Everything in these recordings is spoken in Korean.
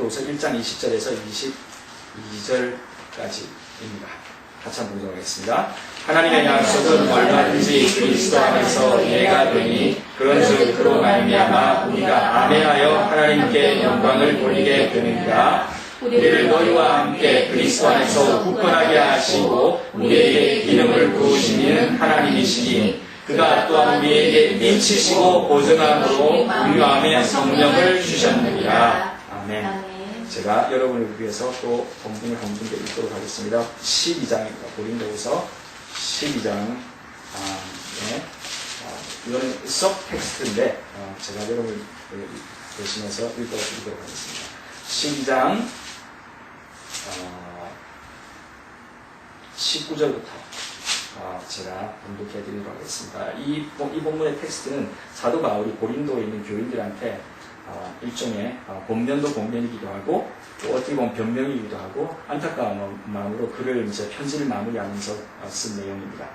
고린도후서 1장 20절에서 22절까지입니다. 같이 한번 보도록하겠습니다. 하나님의 약속은 얼마든지 그리스도 안에서 예가 되니 그런즉 그로 말미암아 우리가 아멘하여 하나님께 영광을 돌리게 되느니라. 우리를 너희와 함께 그리스도 안에서 굳건하게 하시고 우리에게 기름을 부으시는 하나님이시니 그가 또한 우리에게 인치시고 보증함으로 우리 마음에 성령을 주셨느니라. 아멘. 제가 여러분을 위해서 또 본문을 한 군데 읽도록 하겠습니다. 12장입니다. 고린도후서 12장. 이거는 서브텍스트인데 제가 여러분을 대신해서 읽어드리도록 하겠습니다. 12장 19절부터 제가 봉독해드리도록 하겠습니다. 이 본문의 텍스트는 사도 바울이 고린도에 있는 교인들한테 일종의 본면도 본면이기도 하고 또 어떻게 보면 변명이기도 하고 안타까운 마음으로 글을 이제 편지를 마무리하면서 쓴 내용입니다.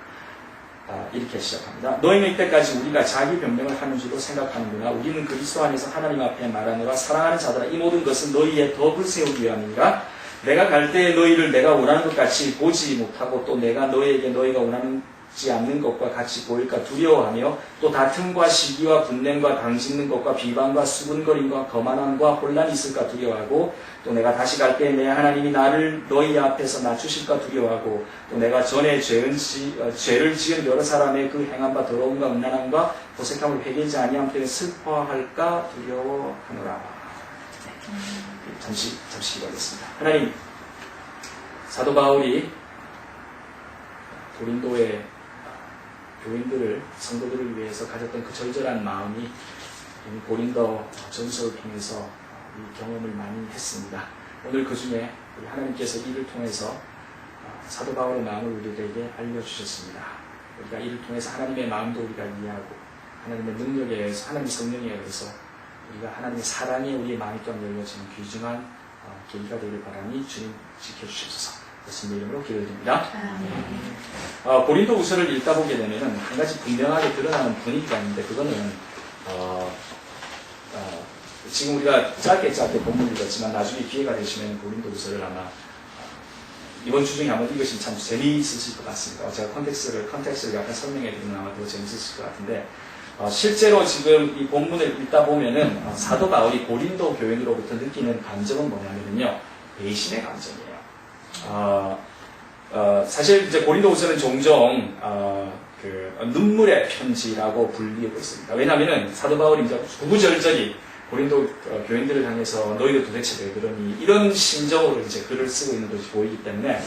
이렇게 시작합니다. 너희는 이때까지 우리가 자기 변명을 하는 줄로 생각하는구나. 우리는 그리스도 안에서 하나님 앞에 말하노라. 사랑하는 자들아, 이 모든 것은 너희의 덕을 세우기 위함이니라. 내가 갈 때에 너희를 내가 원하는 것 같이 보지 못하고 또 내가 너희에게 너희가 원하지 않는 것과 같이 보일까 두려워하며 또 다툼과 시기와 분냄과 당짓는 것과 비방과 수군거림과 거만함과 혼란이 있을까 두려워하고 또 내가 다시 갈 때에 내 하나님이 나를 너희 앞에서 낮추실까 두려워하고 또 내가 전에 죄를 지은 여러 사람의 그 행한 바 더러움과 음란함과 도색함을 회개하지 아니함 때문에 슬퍼할까 두려워하노라. 잠시 기도하겠습니다. 하나님, 사도 바울이 고린도의 교인들을, 성도들을 위해서 가졌던 그 절절한 마음이 고린도 전서를 통해서 이 경험을 많이 했습니다. 오늘 그 중에 우리 하나님께서 이를 통해서 사도 바울의 마음을 우리에게 알려주셨습니다. 우리가 이를 통해서 하나님의 마음도 우리가 이해하고 하나님의 능력에 의해서, 하나님의 성령에 의해서 우리가 하나님의 사랑에 우리의 마음이 또한 열려지는 귀중한 계기가 되길 바라니 주님 지켜주셔서 예수님 이름으로 기도드립니다. 고린도후서를 읽다 보게 되면 한 가지 분명하게 드러나는 분위기가 있는데 그거는 지금 우리가 짧게 본문을 읽었지만 나중에 기회가 되시면 고린도후서를 아마 이번 주 중에 한번 읽으시면 참 재미있으실 것 같습니다. 제가 컨텍스트를 약간 설명해 드리면 아마 더 재미있으실 것 같은데 실제로 지금 이 본문을 읽다 보면은 사도 바울이 고린도 교인으로부터 느끼는 감정은 뭐냐면요, 배신의 감정이에요. 사실 이제 고린도후서는 종종 눈물의 편지라고 불리고 있습니다. 왜냐하면은 사도 바울이 이제 구구절절히 고린도 교인들을 향해서 너희들 도대체 왜 그러니 이런 심정으로 이제 글을 쓰고 있는 것이 보이기 때문에.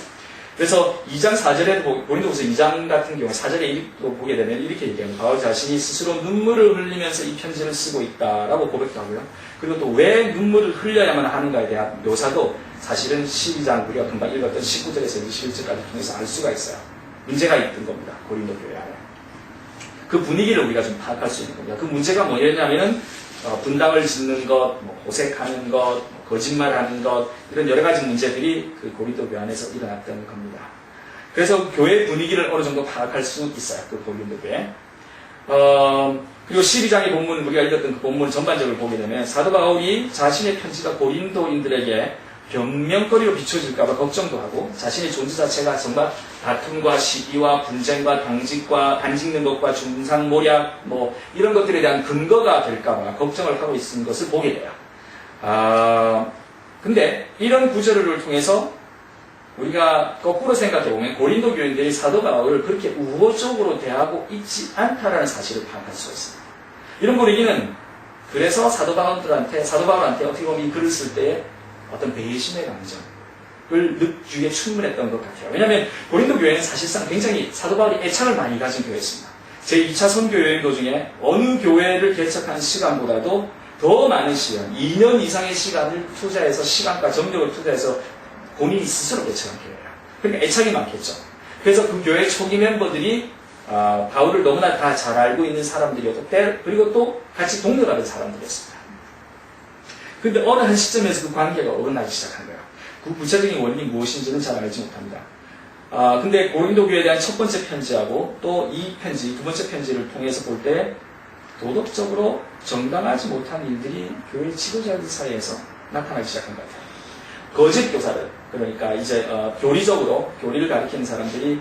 그래서 2장 4절에 고린도후서 2장 같은 경우 4절에 보게 되면 이렇게 얘기합니다. 바울 자신이 스스로 눈물을 흘리면서 이 편지를 쓰고 있다라고 고백도 하고요. 그리고 또 왜 눈물을 흘려야만 하는가에 대한 묘사도 사실은 12장 우리가 금방 읽었던 19절에서 21절까지 통해서 알 수가 있어요. 문제가 있던 겁니다. 고린도 교회 안에. 그 분위기를 우리가 좀 파악할 수 있는 겁니다. 그 문제가 뭐냐면은 분당을 짓는 것, 호색하는 것, 거짓말하는 것, 이런 여러 가지 문제들이 그 고린도 교회 안에서 일어났던 겁니다. 그래서 교회 분위기를 어느 정도 파악할 수 있어요. 그 고린도 교회. 그리고 12장의 본문, 우리가 읽었던 그 본문 전반적으로 보게 되면 사도 바울이 자신의 편지가 고린도인들에게 변명거리로 비춰질까봐 걱정도 하고 자신의 존재 자체가 정말 다툼과 시기와 분쟁과 당짓는 것과 중상모략 이런 것들에 대한 근거가 될까봐 걱정을 하고 있는 것을 보게 돼요. 근데 이런 구절을 통해서 우리가 거꾸로 생각해보면 고린도 교인들이 사도 바울을 그렇게 우호적으로 대하고 있지 않다라는 사실을 파악할 수가 있습니다. 이런 분위기는 그래서 사도 바울한테 어떻게 보면 이 글을 쓸 때에 어떤 배신의 감정을 느끼기에 충분했던 것 같아요. 왜냐하면 고린도 교회는 사실상 굉장히 사도 바울이 애착을 많이 가진 교회였습니다. 제2차 선교 여행 도중에 어느 교회를 개척하는 시간보다도 더 많은 시간, 2년 이상의 시간을 투자해서 시간과 정력을 투자해서 본인이 스스로 개척한 교회예요. 그러니까 애착이 많겠죠. 그래서 그 교회 초기 멤버들이 바울을 너무나 다 잘 알고 있는 사람들이었고 그리고 또 같이 동료가 사람들이었습니다. 그런데 어느 한 시점에서 그 관계가 어긋나기 시작한 거예요. 그 구체적인 원인이 무엇인지는 잘 알지 못합니다. 근데 고린도 교회에 대한 첫 번째 편지하고 또 이 편지, 두 번째 편지를 통해서 볼 때 도덕적으로 정당하지 못한 일들이 교회 지도자들 사이에서 나타나기 시작한 것 같아요. 거짓 교사들, 그러니까 이제 교리적으로 교리를 가리키는 사람들이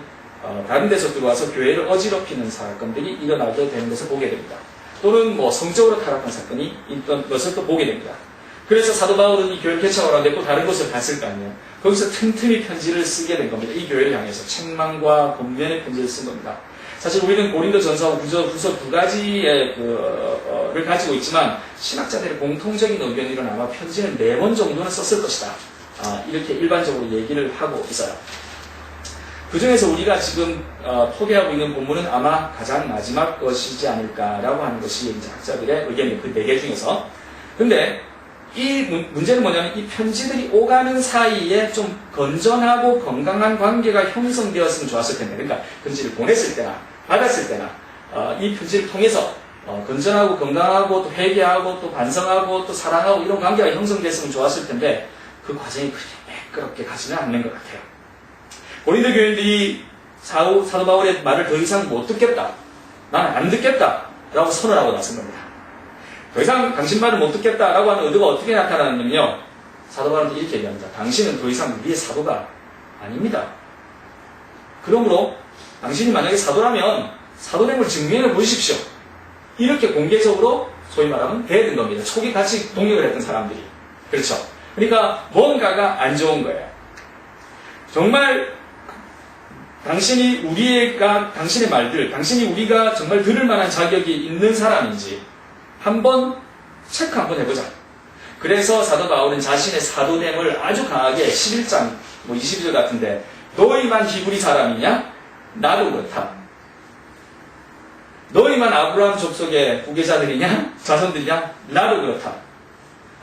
다른 데서 들어와서 교회를 어지럽히는 사건들이 일어나게 되는 것을 보게 됩니다. 또는 뭐 성적으로 타락한 사건이 있던 것을 또 보게 됩니다. 그래서 사도 바울은 이 교회 개척을 하는데 또 다른 곳을 갔을 거 아니에요. 거기서 틈틈이 편지를 쓰게 된 겁니다. 이 교회를 향해서 책망과 권면의 편지를 쓴 겁니다. 사실 우리는 고린도 전서와 후서 두 가지의 를 가지고 있지만 신학자들의 공통적인 의견으로는 아마 편지는 4번 정도는 썼을 것이다. 이렇게 일반적으로 얘기를 하고 있어요. 그 중에서 우리가 지금 소개하고 있는 본문은 아마 가장 마지막 것이지 않을까라고 하는 것이 이제 학자들의 의견이에요. 그 4개 중에서. 근데 이 문제는 뭐냐면 이 편지들이 오가는 사이에 좀 건전하고 건강한 관계가 형성되었으면 좋았을 텐데, 그러니까 편지를 보냈을 때나 받았을 때나 이 편지를 통해서 건전하고 건강하고 또 회개하고 또 반성하고 또 사랑하고 이런 관계가 형성됐으면 좋았을 텐데 그 과정이 그렇게 매끄럽게 가지는 않는 것 같아요. 고린도 교인들이 사도 바울의 말을 더 이상 못 듣겠다, 나는 안 듣겠다 라고 선언하고 나선 겁니다. 더 이상 당신 말을 못 듣겠다라고 하는 의도가 어떻게 나타나냐면요, 사도 바울은 이렇게 얘기합니다. 당신은 더 이상 우리의 사도가 아닙니다. 그러므로 당신이 만약에 사도라면 사도됨을 증명해 보십시오. 이렇게 공개적으로 소위 말하면 대든 겁니다. 초기 같이 동역을 했던 사람들이. 그렇죠. 그러니까 뭔가가 안 좋은 거예요. 정말 당신이 당신의 말들, 당신이 우리가 정말 들을 만한 자격이 있는 사람인지 한번 체크 한번 해보자. 그래서 사도 바울은 자신의 사도됨을 아주 강하게 11장 22절 같은데, 너희만 히브리 사람이냐? 나도 그렇다. 너희만 아브라함 족속의 후계자들이냐? 자손들이냐? 나도 그렇다.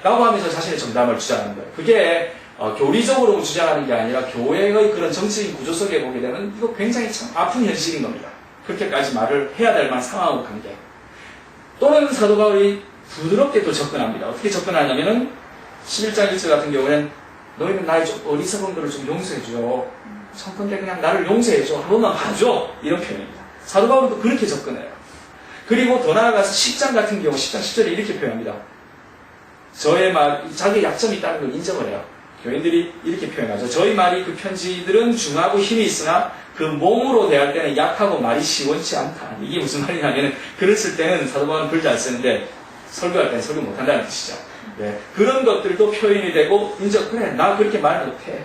라고 하면서 자신의 정답을 주장하는 거예요. 그게 교리적으로 주장하는 게 아니라 교회의 그런 정치적인 구조 속에 보게 되면 이거 굉장히 참 아픈 현실인 겁니다. 그렇게까지 말을 해야 될 만한 상황하고 관계. 또는 사도 바울이 부드럽게 또 접근합니다. 어떻게 접근하냐면은 11장 1절 같은 경우에는 너희는 나의 좀 어리석은 거를 좀 용서해줘. 청컨대 그냥 나를 용서해줘. 한 번만 봐줘. 이런 표현입니다. 사도 바울은 또 그렇게 접근해요. 그리고 더 나아가서 10장 같은 경우 10장 10절에 이렇게 표현합니다. 저의 말, 자기의 약점이 있다는 걸 인정을 해요. 교인들이 이렇게 표현하죠. 저희 말이 그 편지들은 중하고 힘이 있으나 그 몸으로 대할 때는 약하고 말이 시원치 않다. 이게 무슨 말이냐면 글을 때는 사도 바울은 글 잘 쓰는데 설교할 때는 설교 못한다는 뜻이죠. 네. 그런 것들도 표현이 되고 그래 나 그렇게 말 못해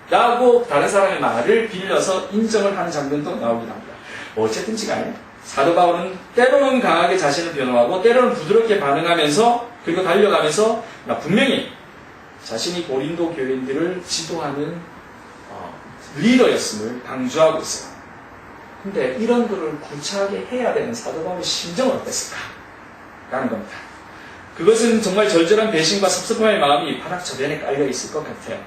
라고 다른 사람의 말을 빌려서 인정을 하는 장면도 나오긴 합니다. 어쨌든지 간에 사도 바울은 때로는 강하게 자신을 변호하고 때로는 부드럽게 반응하면서 그리고 달려가면서 분명히 자신이 고린도 교인들을 지도하는 리더였음을 강조하고 있어요. 근데 이런 거를 구차하게 해야 되는 사도 바울의 심정은 어땠을까? 라는 겁니다. 그것은 정말 절절한 배신과 섭섭함의 마음이 바닥저변에 깔려있을 것 같아요.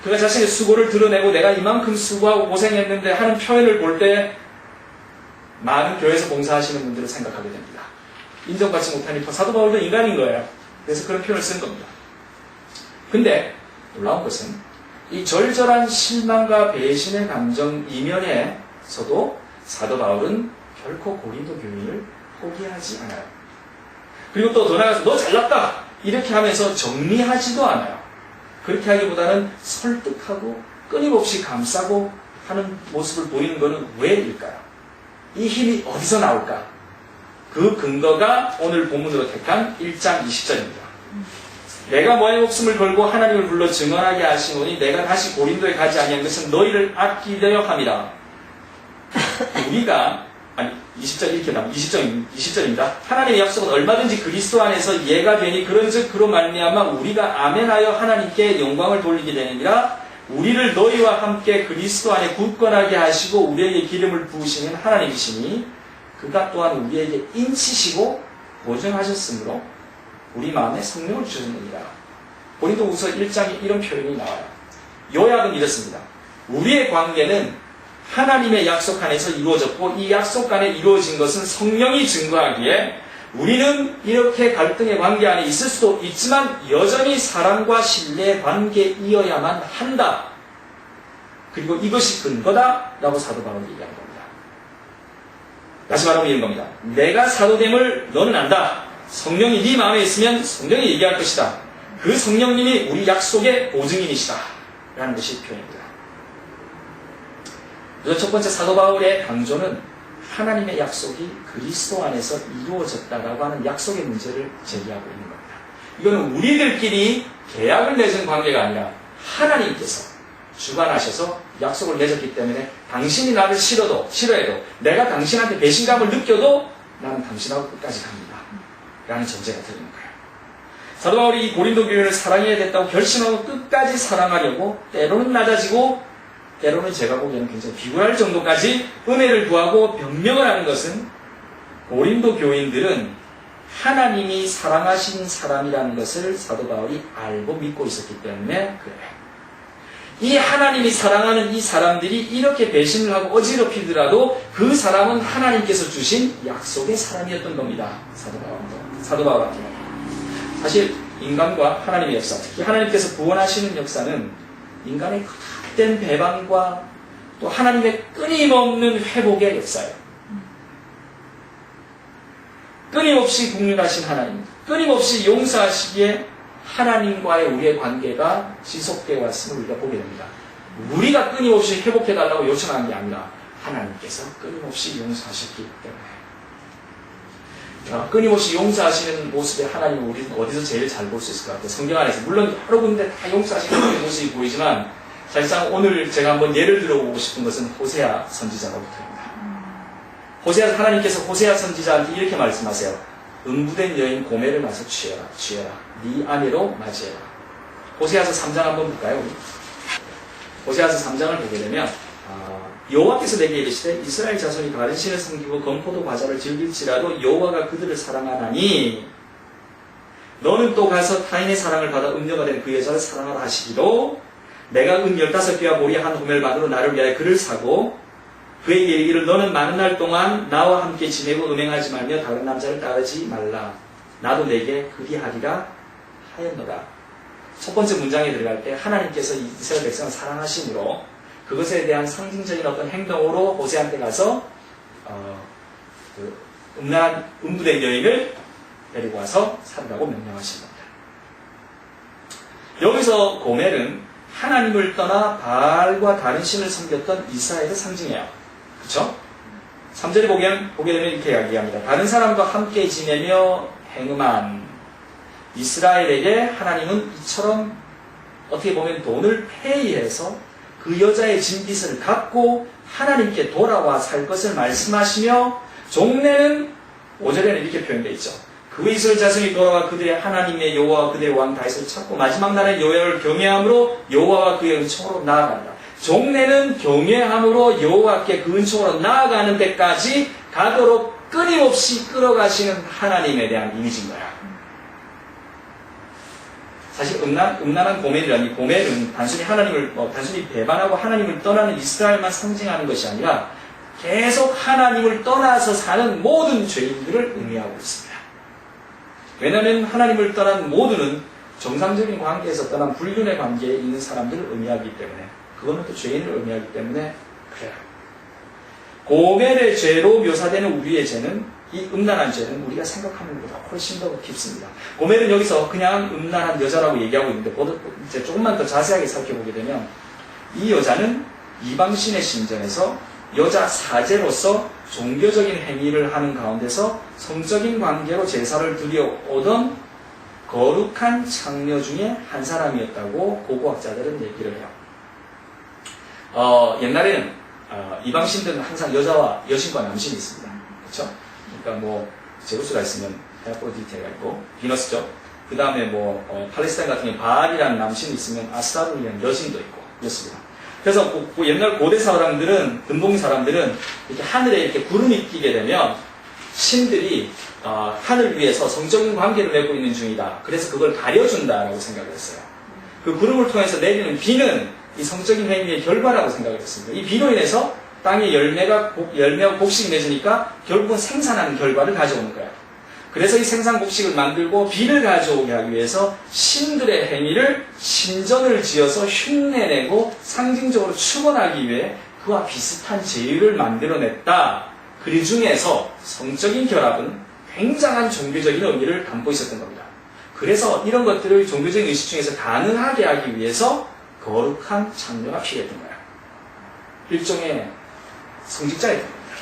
그가 자신의 수고를 드러내고 내가 이만큼 수고하고 고생했는데 하는 표현을 볼 때 많은 교회에서 봉사하시는 분들을 생각하게 됩니다. 인정받지 못하니까 사도 바울도 인간인 거예요. 그래서 그런 표현을 쓴 겁니다. 근데 놀라운 것은 이 절절한 실망과 배신의 감정 이면에서도 사도 바울은 결코 고린도 교인을 포기하지 않아요. 그리고 또 더 나아가서 너 잘났다 이렇게 하면서 정리하지도 않아요. 그렇게 하기보다는 설득하고 끊임없이 감싸고 하는 모습을 보이는 것은 왜일까요? 이 힘이 어디서 나올까? 그 근거가 오늘 본문으로 택한 1장 20절입니다. 내가 너의 목숨을 걸고 하나님을 불러 증언하게 하시노니 내가 다시 고린도에 가지 아니한 것은 너희를 아끼려 함이라. 우리가 20절 이렇게 나옵니다. 20절입니다. 하나님의 약속은 얼마든지 그리스도 안에서 이해가 되니 그런즉 그로 말미암아 우리가 아멘하여 하나님께 영광을 돌리게 되느니라. 우리를 너희와 함께 그리스도 안에 굳건하게 하시고 우리에게 기름을 부으시는 하나님이시니 그가 또한 우리에게 인치시고 보증하셨으므로 우리 마음에 성령을 주셨느니라. 고린도후서 1장에 이런 표현이 나와요. 요약은 이렇습니다. 우리의 관계는 하나님의 약속 안에서 이루어졌고 이 약속 안에 이루어진 것은 성령이 증거하기에 우리는 이렇게 갈등의 관계 안에 있을 수도 있지만 여전히 사랑과 신뢰의 관계이어야만 한다. 그리고 이것이 근거다라고 사도 바울이 얘기하는 겁니다. 다시 말하면 이런 겁니다. 내가 사도됨을 너는 안다. 성령이 네 마음에 있으면 성령이 얘기할 것이다. 그 성령님이 우리 약속의 보증인이시다 라는 것이 표현입니다. 그래서 첫 번째 사도 바울의 강조는 하나님의 약속이 그리스도 안에서 이루어졌다라고 하는 약속의 문제를 제기하고 있는 겁니다. 이거는 우리들끼리 계약을 맺은 관계가 아니라 하나님께서 주관하셔서 약속을 맺었기 때문에 당신이 나를 싫어해도 내가 당신한테 배신감을 느껴도 나는 당신하고 끝까지 갑니다 라는 전제가 되는 거예요. 사도 바울이 이 고린도 교회를 사랑해야 됐다고 결심하고 끝까지 사랑하려고 때로는 낮아지고 때로는 제가 보기에는 굉장히 비굴할 정도까지 은혜를 구하고 변명을 하는 것은 고린도 교인들은 하나님이 사랑하신 사람이라는 것을 사도 바울이 알고 믿고 있었기 때문에 그래요. 이 하나님이 사랑하는 이 사람들이 이렇게 배신을 하고 어지럽히더라도 그 사람은 하나님께서 주신 약속의 사람이었던 겁니다. 사도 바울 같은 경우. 사실 인간과 하나님의 역사, 특히 하나님께서 구원하시는 역사는 인간의 헛된 배반과 또 하나님의 끊임없는 회복의 역사예요. 끊임없이 국률하신 하나님, 끊임없이 용서하시기에 하나님과의 우리의 관계가 지속되어 왔음을 우리가 보게 됩니다. 우리가 끊임없이 회복해달라고 요청하는 게 아니라 하나님께서 끊임없이 용서하셨기 때문에. 끊임없이 용서하시는 모습의 하나님을 우리는 어디서 제일 잘 볼 수 있을 것 같아요? 성경 안에서. 물론 여러 군데 다 용서하시는 모습이 보이지만 사실상 오늘 제가 한번 예를 들어보고 싶은 것은 호세아 선지자로부터입니다. 하나님께서 호세아 선지자한테 이렇게 말씀하세요. 음부된 여인 고멜을 나서 취해라. 네 아내로 맞이해라. 호세아서 3장 한번 볼까요? 우리? 호세아서 3장을 보게 되면 여호와께서 내게 이르시되 이스라엘 자손이 다른 신을 섬기고 건포도 과자를 즐길지라도 여호와가 그들을 사랑하나니 너는 또 가서 타인의 사랑을 받아 음녀가 된 그 여자를 사랑하라 하시기로 내가 은 15개와 보리 한 호멜만으로 나를 위하여 그를 사고 그에게 이르기를 너는 많은 날 동안 나와 함께 지내고 음행하지 말며 다른 남자를 따르지 말라. 나도 내게 그리하리라 하였노라. 첫 번째 문장에 들어갈 때 하나님께서 이스라엘 백성을 사랑하심으로 그것에 대한 상징적인 어떤 행동으로 호세한테 가서 음부된 여인을 데리고 와서 살으라고 명령하신 겁니다. 여기서 고멜은 하나님을 떠나 바알과 다른 신을 섬겼던 이스라엘을 상징해요. 그렇죠? 3절에 보게 되면 이렇게 이야기합니다. 다른 사람과 함께 지내며 행음한 이스라엘에게 하나님은 이처럼 어떻게 보면 돈을 페이해서 그 여자의 진빚을 갚고 하나님께 돌아와 살 것을 말씀하시며 종래는 5절에는 이렇게 표현되어 있죠. 그 이스라엘 자손이 돌아와 그들의 하나님의 여호와와 그들의 왕 다윗을 찾고 마지막 날에 여호와를 경외함으로 여호와와 그의 은총으로 나아간다. 종래는 경외함으로 여호와께 그 은총으로 나아가는 데까지 가도록 끊임없이 끌어가시는 하나님에 대한 이미지인 거야. 사실 음란한 고멜이라니 고멜은 단순히 배반하고 하나님을 떠나는 이스라엘만 상징하는 것이 아니라 계속 하나님을 떠나서 사는 모든 죄인들을 의미하고 있습니다. 왜냐하면 하나님을 떠난 모두는 정상적인 관계에서 떠난 불륜의 관계에 있는 사람들을 의미하기 때문에 그거는 또 죄인을 의미하기 때문에 그래요. 고멜의 죄로 묘사되는 우리의 죄는 이 음란한 죄는 우리가 생각하는 것보다 훨씬 더 깊습니다. 고멜은 여기서 그냥 음란한 여자라고 얘기하고 있는데 이제 조금만 더 자세하게 살펴보게 되면 이 여자는 이방신의 신전에서 여자 사제로서 종교적인 행위를 하는 가운데서 성적인 관계로 제사를 드려오던 거룩한 창녀 중에 한 사람이었다고 고고학자들은 얘기를 해요. 옛날에는 이방신들은 항상 여신과 남신이 있습니다. 그렇죠? 그러니까 제우스가 있으면 헤아프로디테가 있고 비너스죠. 그 다음에 팔레스타인 같은 경우 바알이라는 남신이 있으면 아스타르라는 여신도 있고 그렇습니다. 그래서 옛날 고대 사람들은 근동 사람들은 이렇게 하늘에 이렇게 구름이 끼게 되면 신들이 하늘 위에서 성적인 관계를 맺고 있는 중이다. 그래서 그걸 가려준다라고 생각을 했어요. 그 구름을 통해서 내리는 비는 이 성적인 행위의 결과라고 생각을 했습니다. 이 비로 인해서 땅에 열매와 곡식이 맺으니까 결국은 생산하는 결과를 가져오는 거야. 그래서 이 생산 곡식을 만들고 비를 가져오게 하기 위해서 신들의 행위를 신전을 지어서 흉내내고 상징적으로 축원하기 위해 그와 비슷한 제의를 만들어냈다. 그 중에서 성적인 결합은 굉장한 종교적인 의미를 담고 있었던 겁니다. 그래서 이런 것들을 종교적인 의식 중에서 가능하게 하기 위해서 거룩한 창녀가 필요했던 거야. 일종의 성직자였던 겁니다.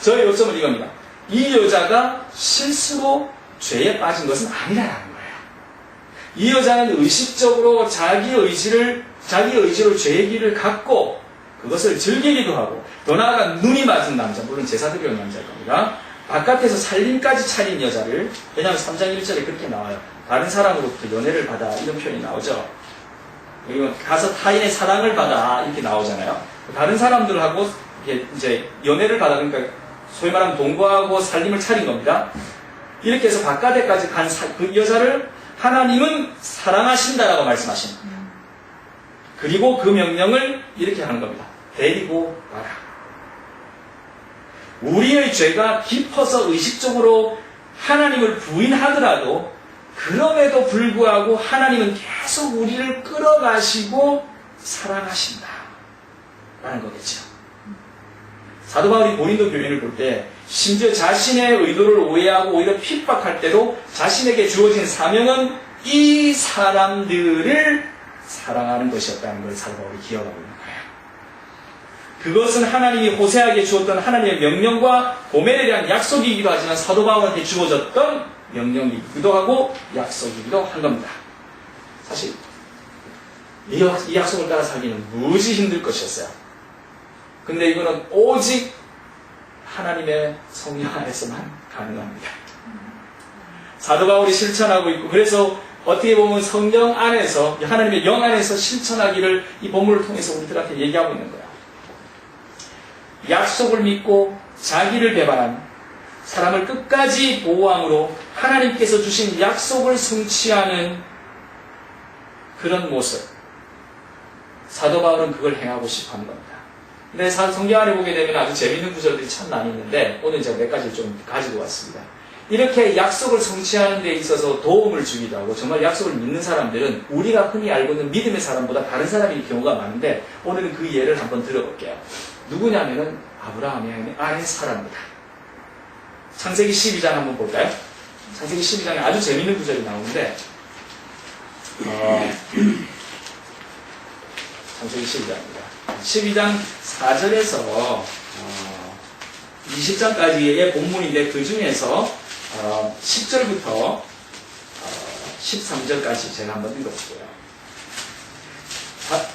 저의 요점은 이겁니다. 이 여자가 실수로 죄에 빠진 것은 아니라는 거예요. 이 여자는 의식적으로 자기 의지로 죄의 길을 갖고 그것을 즐기기도 하고, 더 나아가 눈이 맞은 남자, 물론 제사드리온 남자일 겁니다. 바깥에서 살림까지 차린 여자를, 왜냐하면 3장 1절에 그렇게 나와요. 다른 사람으로부터 연애를 받아, 이런 표현이 나오죠. 그리고 가서 타인의 사랑을 받아, 이렇게 나오잖아요. 다른 사람들하고 이제 연애를 받아, 그러니까 소위 말하면 동거하고 살림을 차린 겁니다. 이렇게 해서 바깥에까지 간 그 여자를 하나님은 사랑하신다라고 말씀하신. 그리고 그 명령을 이렇게 하는 겁니다. 데리고 와라. 우리의 죄가 깊어서 의식적으로 하나님을 부인하더라도 그럼에도 불구하고 하나님은 계속 우리를 끌어가시고 사랑하신다 라는 거겠죠. 사도 바울이 고린도 교인을 볼 때 심지어 자신의 의도를 오해하고 오히려 핍박할 때도 자신에게 주어진 사명은 이 사람들을 사랑하는 것이었다는 걸 사도 바울이 기억하고 있는 거예요. 그것은 하나님이 호세아에게 주었던 하나님의 명령과 고멜에 대한 약속이기도 하지만 사도 바울한테 주어졌던 명령이기도 하고 약속이기도 한 겁니다. 사실 이 약속을 따라 살기는 무지 힘들 것이었어요. 근데 이거는 오직 하나님의 성령 안에서만 가능합니다. 사도 바울이 실천하고 있고, 그래서 어떻게 보면 성령 안에서, 하나님의 영 안에서 실천하기를 이 본문을 통해서 우리들한테 얘기하고 있는 거예요. 약속을 믿고 자기를 배반한 사람을 끝까지 보호함으로 하나님께서 주신 약속을 성취하는 그런 모습. 사도 바울은 그걸 행하고 싶어 하는 겁니다. 근데 성경 안에 보게 되면 아주 재밌는 구절들이 참 많이 있는데 오늘 제가 몇 가지를 좀 가지고 왔습니다. 이렇게 약속을 성취하는 데 있어서 도움을 주기도 하고, 정말 약속을 믿는 사람들은 우리가 흔히 알고 있는 믿음의 사람보다 다른 사람일 경우가 많은데 오늘은 그 예를 한번 들어볼게요. 누구냐면은 아브라함의 아내 사라입니다. 창세기 12장 한번 볼까요? 창세기 12장에 아주 재밌는 구절이 나오는데 창세기 12장입니다. 12장 4절에서 20장까지의 본문인데 그 중에서 10절부터 13절까지 제가 한번 읽어볼게요.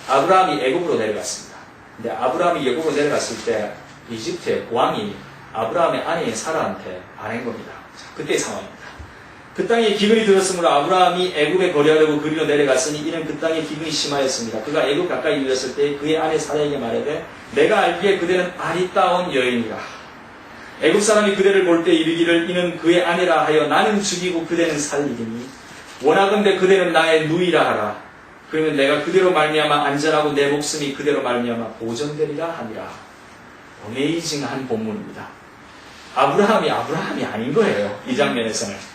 아브라함이 애굽으로 내려갔습니다. 근데 아브라함이 애굽으로 내려갔을 때 이집트의 왕이 아브라함의 아내인 사라한테 반한 겁니다. 자, 그때의 상황입니다. 그 땅에 기근이 들었으므로 아브라함이 애굽에 거류하려고 그리로 내려갔으니 이는 그 땅에 기근이 심하였습니다. 그가 애굽 가까이 이르렀을 때 그의 아내 사라에게 말하되 내가 알기에 그대는 아리따운 여인이라. 애굽 사람이 그대를 볼 때 이르기를 이는 그의 아내라 하여 나는 죽이고 그대는 살리리니 원하건대 그대는 나의 누이라 하라. 그러면 내가 그대로 말미암아 안전하고 내 목숨이 그대로 말미암아 보존되리라 하니라. 어메이징한 본문입니다. 아브라함이 아닌 거예요. 이 장면에서는.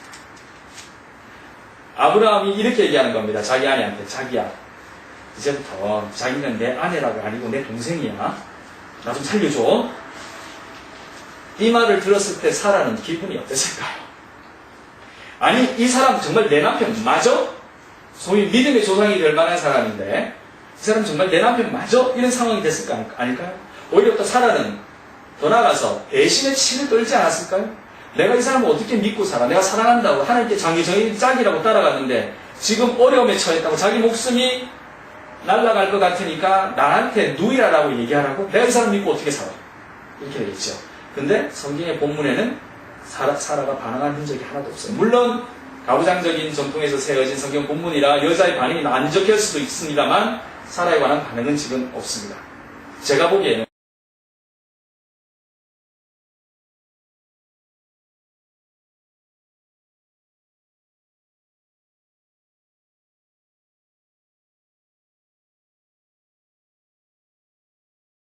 아브라함이 이렇게 얘기하는 겁니다. 자기 아내한테. 자기야, 이제부터 자기는 내 아내라고 아니고 내 동생이야. 나 좀 살려줘. 이 말을 들었을 때 사라는 기분이 어땠을까요? 아니, 이 사람 정말 내 남편 맞아? 소위 믿음의 조상이 될 만한 사람인데 이 사람 정말 내 남편 맞아? 이런 상황이 됐을까 아닐까요? 오히려 또 사라는 더 나아가서 배신의 치를 떨지 않았을까요? 내가 이 사람을 어떻게 믿고 살아? 내가 사랑한다고 하나님께 정의 짝이라고 따라갔는데 지금 어려움에 처했다고 자기 목숨이 날아갈 것 같으니까 나한테 누이라라고 얘기하라고? 내가 이 사람 믿고 어떻게 살아? 이렇게 되겠죠. 근데 성경의 본문에는 사라가 반항한 흔적이 하나도 없어요. 물론 가부장적인 전통에서 세워진 성경 본문이라 여자의 반응이 안 적힐 수도 있습니다만 사라에 관한 반응은 지금 없습니다. 제가 보기에는